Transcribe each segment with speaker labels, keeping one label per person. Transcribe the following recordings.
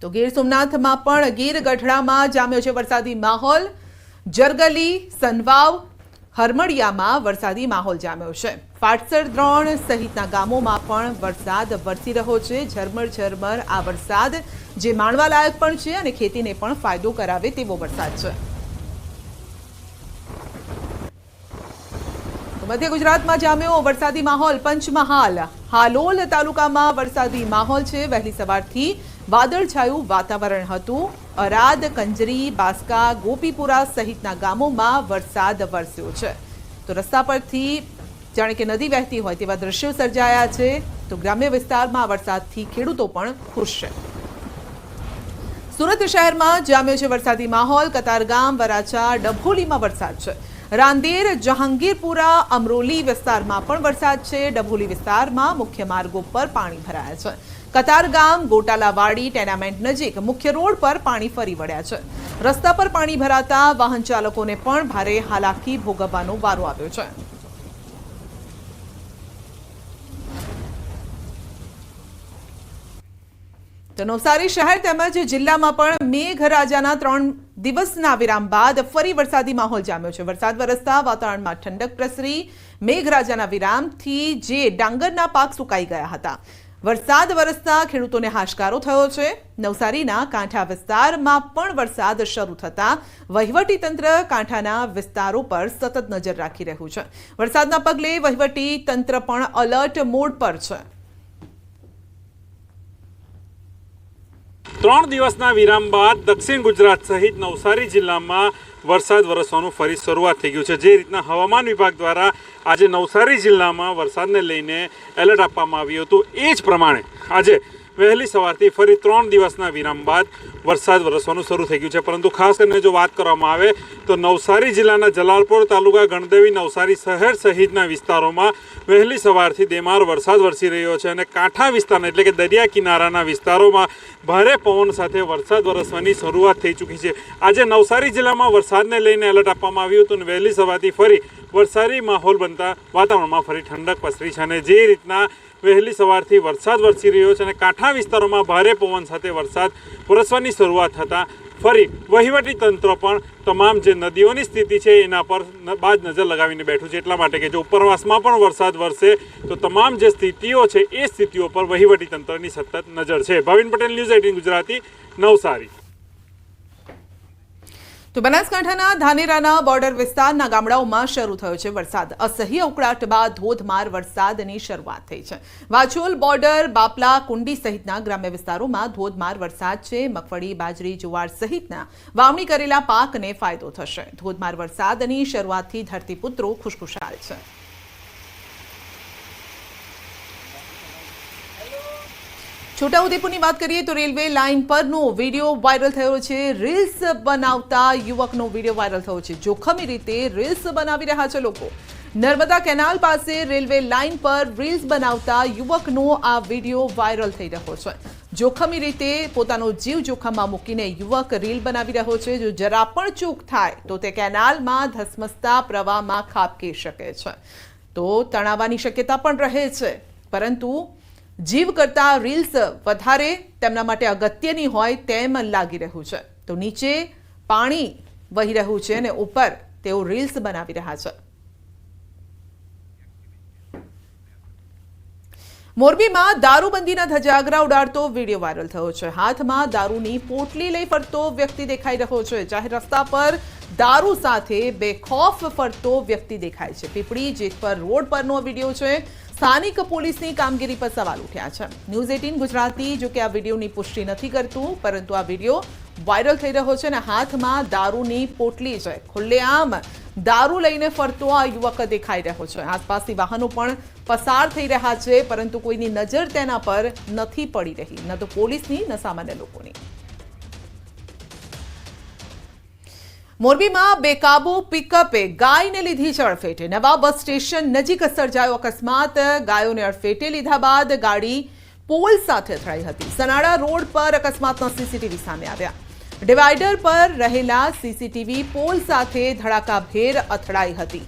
Speaker 1: તો ગીર સોમનાથમાં પણ ગીર ગઢડામાં જામ્યો છે વરસાદી માહોલ। જરગલી, સનવાવ, હરમડિયામાં વરસાદી માહોલ જામ્યો છે। પાટસર, દ્રોણ સહિતના ગામોમાં પણ વરસાદ વરસી રહ્યો છે। ઝરમર ઝરમર આ વરસાદ જે માણવા લાયક પણ છે અને ખેતીને પણ ફાયદો કરાવે તેવો વરસાદ છે। મધ્ય ગુજરાતમાં જામ્યો વરસાદી માહોલ। પંચમહાલ, હાલોલ તાલુકામાં વરસાદી માહોલ છે। વહેલી સવારથી વાદળછાયું વાતાવરણ હતું। અરાદ, કંજરી, બાસ્કા, ગોપીપુરા સહિતના ગામોમાં વરસાદ વરસ્યો છે। તો રસ્તા પરથી જાણે કે નદી વહેતી હોય તેવા દ્રશ્યો સર્જાયા છે। તો ગ્રામ્ય વિસ્તારમાં વરસાદથી ખેડૂતો પણ ખુશ છે। સુરત શહેરમાં જામ્યો છે વરસાદી માહોલ। કતારગામ, વરાછા, ડભોલીમાં વરસાદ છે। રાંદેર, જહાંગીરપુરા, અમરોલી વિસ્તારમાં પણ વરસાદ છે। ડભોલી વિસ્તારમાં મુખ્ય માર્ગો પર પાણી ભરાયા છે। કતારગામ, ગોટાલાવાડી ટેનામેન્ટ નજીક મુખ્ય રોડ પર પાણી ફરી વળ્યા છે। રસ્તા પર પાણી ભરાતા વાહન ચાલકોને પણ ભારે હાલાકી ભોગવવાનો વારો આવ્યો છે। તો નવસારી શહેર તેમજ જિલ્લામાં પણ મેઘરાજાના 3 દિવસના વિરામ બાદ ફરી વરસાદી માહોલ જામ્યો છે। વરસાદ વરસતા વાતાવરણમાં ઠંડક પ્રસરી। મેઘરાજાના વિરામથી જે ડાંગરના પાક સુકાઈ ગયા હતા। વરસાદ વરસતા ખેડૂતોને હાશકારો થયો છે। નવસારીના કાંઠા વિસ્તારમાં પણ વરસાદ શરૂ થતા વહીવટી તંત્ર કાંઠાના વિસ્તારો પર સતત નજર રાખી રહ્યું છે। વરસાદના પગલે વહીવટી તંત્ર પણ અલર્ટ મોડ પર છે।
Speaker 2: 3 દિવસના વિરામ બાદ દક્ષિણ ગુજરાત સહિત નવસારી જિલ્લામાં વરસાદ વરસવાનું ફરી શરૂઆત થઈ ગયું છે। જે રીતના હવામાન વિભાગ દ્વારા આજે નવસારી જિલ્લામાં વરસાદને લઈને એલર્ટ આપવામાં આવ્યું હતું એ જ પ્રમાણે આજે વહેલી સવારથી ફરી 3 દિવસના વિરામ બાદ વરસાદ વરસવાનું શરૂ થઈ ગયું છે। પરંતુ ખાસ કરીને જો વાત કરવામાં આવે તો નવસારી જિલ્લાના જલાલપોર તાલુકા, ગણદેવી, નવસારી શહેર સહિતના વિસ્તારોમાં વહેલી સવારથી ધેમાર વરસાદ વરસી રહ્યો છે અને કાંઠા વિસ્તારના એટલે કે દરિયા કિનારાના વિસ્તારોમાં ભારે પવન સાથે વરસાદ વરસવાની શરૂઆત થઈ ચૂકી છે। આજે નવસારી જિલ્લામાં વરસાદને લઈને એલર્ટ આપવામાં આવ્યું હતું અને વહેલી સવારથી ફરી વરસાદી માહોલ બનતા વાતાવરણમાં ફરી ઠંડક પસરી છે અને જે રીતના વહેલી સવારથી વરસાદ વરસી રહ્યો છે અને કાંઠા વિસ્તારોમાં ભારે પવન સાથે વરસાદ વરસવાની શરૂઆત થતાં ફરી વહીવટી તંત્ર પણ તમામ જે નદીઓની સ્થિતિ છે એના પર બાદ નજર લગાવીને બેઠું છે। એટલા માટે કે જો ઉપરવાસમાં પણ વરસાદ વરસે તો તમામ જે સ્થિતિઓ છે એ સ્થિતિઓ પર વહીવટી તંત્રની સતત નજર છે। ભાવિન પટેલ, ન્યૂઝ 18 ગુજરાતી, નવસારી।
Speaker 1: તો બનાસકાંઠાના ધાનેરાના બોર્ડર વિસ્તારના ગામડાઓમાં શરૂ થયો છે વરસાદ। અસહ્ય ઉકળાટ બાદ ધોધમાર વરસાદની શરૂઆત થઈ છે। વાછોલ, બોર્ડર, બાપલા, કુંડી સહિતના ગ્રામ્ય વિસ્તારોમાં ધોધમાર વરસાદ છે। મગફળી, બાજરી, જુવાર સહિતના વાવણી કરેલા પાકને ફાયદો થશે। ધોધમાર વરસાદની શરૂઆતથી ધરતીપુત્રો ખુશખુશાલ છે। છોટાઉદેપુરની વાત કરીએ તો રેલવે લાઇન પરનો વિડીયો વાયરલ થયો છે। રીલ્સ બનાવતા યુવકનો વિડીયો વાયરલ થયો છે। જોખમી રીતે રીલ્સ બનાવી રહ્યા છે લોકો। નર્મદા કેનાલ પાસે રેલવે લાઇન પર રીલ્સ બનાવતા યુવકનો આ વિડીયો વાયરલ થઈ રહ્યો છે। જોખમી રીતે પોતાનો જીવ જોખમમાં મૂકીને યુવક રીલ બનાવી રહ્યો છે। જો જરા પણ ચૂક થાય તો તે કેનાલમાં ધસમસતા પ્રવાહમાં ખાબકી શકે છે। તો તણાવવાની શક્યતા પણ રહે છે। પરંતુ જીવ કરતા રીલ્સ વધારે તેમના માટે અગત્યની હોય તેમ લાગી રહ્યું છે। તો નીચે પાણી વહી રહ્યું છે અને ઉપર તેઓ રીલ્સ બનાવી રહ્યા છે। મોરબીમાં દારૂબંધીના ધજાગરા ઉડાડતો વિડીયો વાયરલ થયો છે। હાથમાં દારૂની પોટલી લઈ ફરતો વ્યક્તિ દેખાઈ રહ્યો છે। જાહેર રસ્તા પર દારૂ સાથે બેખૌફ ફરતો વ્યક્તિ દેખાય છે। પીપળી જેતપર રોડ પરનો વિડીયો છે। સ્થાનિક પોલીસની કામગીરી પર સવાલ ઉઠ્યા છે। ન્યૂઝ 18 ગુજરાતી જો કે આ વિડીયોની પુષ્ટિ નથી કરતું, પરંતુ આ વિડીયો વાયરલ થઈ રહ્યો છે અને હાથમાં દારૂની પોટલી છે। ખુલ્લેઆમ દારૂ લઈને ફરતો આ યુવક દેખાઈ રહ્યો છે। આસપાસથી વાહનો પણ પસાર થઈ રહ્યા છે, પરંતુ કોઈની નજર તેના પર નથી પડી રહી, ન તો પોલીસની ન સામાન્ય લોકોની। મોરબીમાં બેકાબુ પિકઅપે ગાયને લીધી છે અડફેટે। નવા બસ સ્ટેશન નજીક સર્જાયો અકસ્માત। ગાયોને અડફેટે લીધા બાદ ગાડી પોલ સાથે અથડાઈ હતી। સનાડા રોડ પર અકસ્માતના સીસીટીવી સામે આવ્યા। ડિવાઈડર પર રહેલા સીસીટીવી પોલ સાથે ધડાકાભેર અથડાઈ હતી।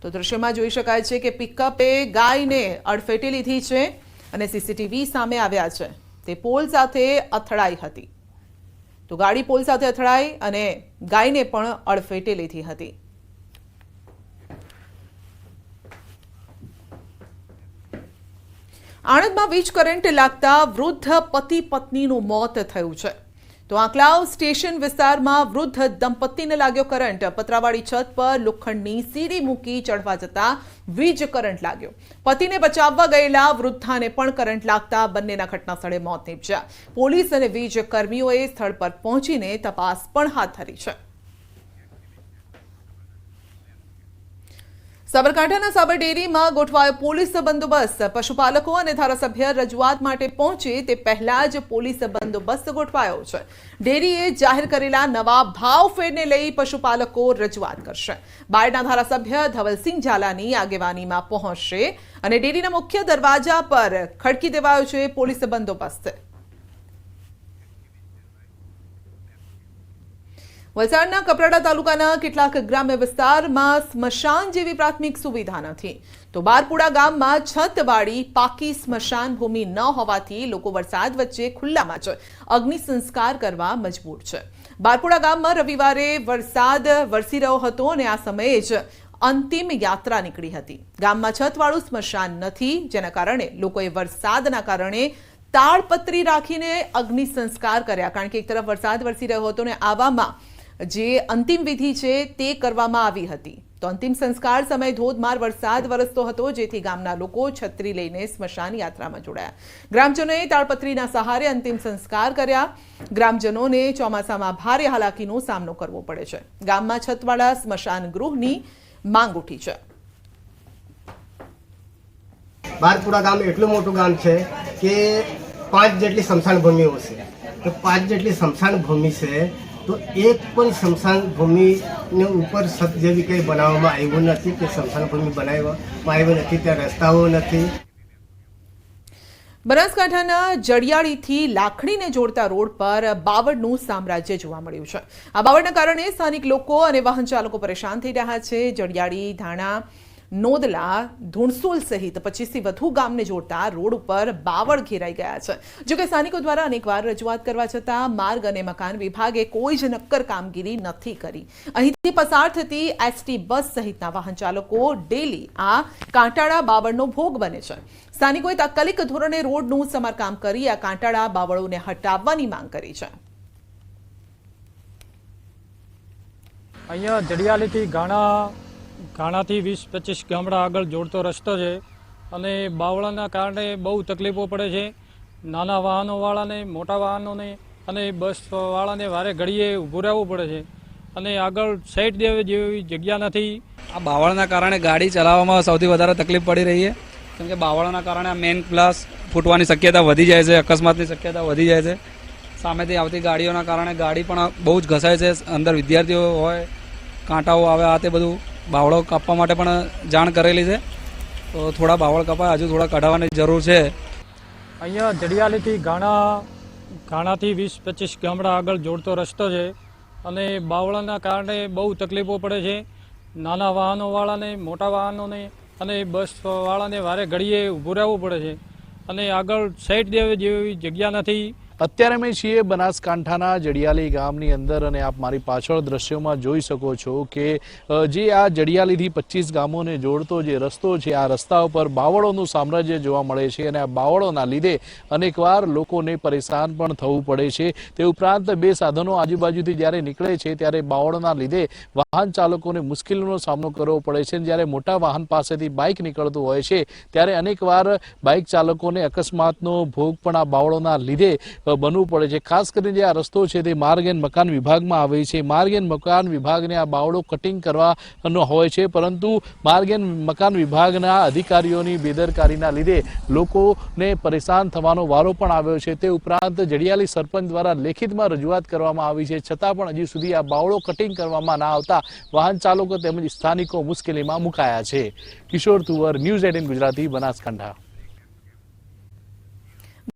Speaker 1: તો દ્રશ્યમાં જોઈ શકાય છે કે પિકઅપે ગાયને અડફેટે લીધી છે। અને સીસીટીવી સામે આવ્યા છે. તે પોલ સાથે અથડાઈ હતી. તો ગાડી પોલ સાથે અથડાઈ અને ગાયને પણ અડફેટે લીધી હતી. આણંદમાં વીજ કરંટ લાગતા વૃદ્ધ પતિ પત્નીનું મોત થયું છે. તો આંકલાવ સ્ટેશન વિસ્તારમાં વૃદ્ધ દંપતીને લાગ્યો કરંટ. પતરાવાળી છત પર લોખંડની સીડી મૂકી ચડવા જતા વીજ કરંટ લાગ્યો. પતિને બચાવવા ગયેલા વૃદ્ધાને પણ કરંટ લાગતા બંનેના ઘટના સ્થળે મોત નીપજ્યા. પોલીસ અને વીજ કર્મીઓએ સ્થળ પર પહોંચીને તપાસ પણ હાથ ધરી છે. સાબરકાંઠાના સાબર ડેરીમાં ગોઠવાયો પોલીસ બંદોબસ્ત. પશુપાલકો અને ધારાસભ્ય રજૂઆત માટે પહોંચે તે પહેલા જ પોલીસ બંદોબસ્ત ગોઠવાયો છે. ડેરીએ જાહેર કરેલા નવા ભાવ ફેરને લઈ પશુપાલકો રજૂઆત કરશે. બાયડના ધારાસભ્ય ધવલસિંહ ઝાલાની આગેવાનીમાં પહોંચશે અને ડેરીના મુખ્ય દરવાજા પર ખડકી દેવાયો છે પોલીસ બંદોબસ્ત. વલસાડના કપરાડા તાલુકાના કેટલાક ગ્રામ્ય વિસ્તારમાં સ્મશાન જેવી પ્રાથમિક સુવિધા નથી. તો બારપુડા ગામમાં છતવાળી પાકી સ્મશાન ભૂમિ ન હોવાથી લોકો વરસાદ વચ્ચે ખુલ્લામાં જ અગ્નિ સંસ્કાર કરવા મજબૂર છે. બારપુડા ગામમાં રવિવારે વરસાદ વરસી રહ્યો હતો અને આ સમયે જ અંતિમ યાત્રા નીકળી હતી. ગામમાં છતવાળું સ્મશાન નથી, જેના કારણે લોકોએ વરસાદના કારણે તાળપત્રી રાખીને અગ્નિ સંસ્કાર કર્યા. કારણ કે એક તરફ વરસાદ વરસી રહ્યો હતો અને આવામાં જે અંતિમ વિધિ છે તે કરવામાં આવી હતી. તો અંતિમ સંસ્કાર સમયે ધોધમાર વરસાદ વરસતો હતો, જેથી ગામના લોકો છત્રી લઈને સ્મશાન યાત્રામાં જોડાયા. ગ્રામજનોએ તાળપત્રીના સહારે અંતિમ સંસ્કાર કર્યા. ગ્રામજનોને ચોમાસામાં ભારે હાલાકીનો સામનો કરવો પડે છે. ગામમાં છતવાળા સ્મશાન ગૃહની માંગ ઉઠી છે.
Speaker 3: બારપુરા ગામ એટલું મોટું ગામ છે કે 5 જેટલી સ્મશાન ભૂમિઓ છે. તો 5 જેટલી સ્મશાન ભૂમિ છે, તો એક પણ સ્મશાન ભૂમિને ઉપર છત જેવી કંઈ બનાવવામાં આવ્યું નથી કે સ્મશાન ભૂમિ બનાવવામાં આવી નથી. ત્યાં રસ્તાઓ નથી.
Speaker 1: બનાસકાંઠાના જડિયાળીથી લાખણીને જોડતા રોડ પર બાવળનું સામ્રાજ્ય જોવા મળ્યું છે. આ બાવળના કારણે સ્થાનિક લોકો અને વાહન ચાલકો પરેશાન થઈ રહ્યા છે. જડિયાળી, ધાણા, નોદલા, ધુણસોલ સહિત 25થી વધુ ગામને જોડતા રોડ ઉપર બાવળ ઘેરાઈ ગયા છે. જોકે સ્થાનિકો દ્વારા અનેકવાર રજૂઆત કરવા છતાં માર્ગ અને મકાન વિભાગે કોઈ જ નક્કર કામગીરી નથી કરી. અહીંથી પસાર થતી એસટી બસ સહિતના વાહન ચાલકો ડેલી આ કાંટાળા બાવળનો ભોગ બને છે. સ્થાનિકોએ તાત્કાલિક ધોરણે રોડનું સમારકામ કરી આ કાંટાળા બાવળોને હટાવવાની માંગ કરી છે.
Speaker 4: અહીંયા જડિયાલીથી ઘાણાથી 20-25 ગામડા આગળ જોડતો રસ્તો છે અને બાવળાના કારણે બહુ તકલીફો પડે છે. નાના વાહનોવાળાને, મોટા વાહનોને અને બસવાળાને વારે ઘડીએ ઊભું રહેવું પડે છે અને આગળ સાઈડ દેવે જેવી જગ્યા નથી.
Speaker 5: આ બાવળના કારણે ગાડી ચલાવવામાં સૌથી વધારે તકલીફ પડી રહી છે, કેમ કે બાવળના કારણે આ મેઇન ગ્લાસ ફૂટવાની શક્યતા વધી જાય છે, અકસ્માતની શક્યતા વધી જાય છે. સામેથી આવતી ગાડીઓના કારણે ગાડી પણ બહુ જ ઘસાય છે. અંદર વિદ્યાર્થીઓ હોય, કાંટાઓ આવે, આ તે બધું બાવળો કાપવા માટે પણ જાણ કરેલી છે. તો થોડા બાવળ કપાય, હજુ થોડા કઢાવવાની જરૂર છે.
Speaker 4: અહીંયા જડિયાલીથી ઘાણાથી 20-25 ગામડા આગળ જોડતો રસ્તો છે અને બાવળાના કારણે બહુ તકલીફો પડે છે. નાના વાહનોવાળાને, મોટા વાહનોને અને બસવાળાને વારે ઘડીએ ઊભું રહેવું પડે છે અને આગળ સાઈડ દેવે જેવી જગ્યા નથી.
Speaker 6: અત્યારે અમે છીએ બનાસકાંઠાના જડિયાલી ગામની અંદર અને આપ મારી પાછળ દ્રશ્યોમાં જોઈ શકો છો કે જે આ જડિયાલીથી 25 ગામોને જોડતો જે રસ્તો છે, આ રસ્તા ઉપર બાવળોનું સામ્રાજ્ય જોવા મળે છે અને આ બાવળોના લીધે અનેકવાર લોકોને પરેશાન પણ થવું પડે છે. તે ઉપરાંત 2 સાધનો આજુબાજુથી જ્યારે નીકળે છે ત્યારે બાવળોના લીધે વાહન ચાલકોને મુશ્કેલીનો સામનો કરવો પડે છે. જ્યારે મોટા વાહન પાસેથી બાઇક નીકળતું હોય છે ત્યારે અનેકવાર બાઇક ચાલકોને અકસ્માતનો ભોગ પણ આ બાવળોના લીધે બનવું પડે છે. ખાસ કરીને જે આ રસ્તો છે તે માર્ગ એન્ડ મકાન વિભાગમાં આવે છે. માર્ગ એન્ડ મકાન વિભાગને આ બાવળો કટિંગ કરવાનો હોય છે, પરંતુ માર્ગ એન્ડ મકાન વિભાગના અધિકારીઓની બેદરકારીના લીધે લોકોને પરેશાન થવાનો વારો પણ આવ્યો છે. તે ઉપરાંત જડિયાલી સરપંચ દ્વારા લેખિતમાં રજૂઆત કરવામાં આવી છે, છતાં પણ હજી સુધી આ બાવળો કટિંગ કરવામાં ના આવતા વાહન ચાલકો તેમજ સ્થાનિકો મુશ્કેલીમાં મુકાયા છે. કિશોર તુવર, ન્યૂઝ 18 ગુજરાતી, બનાસકાંઠા.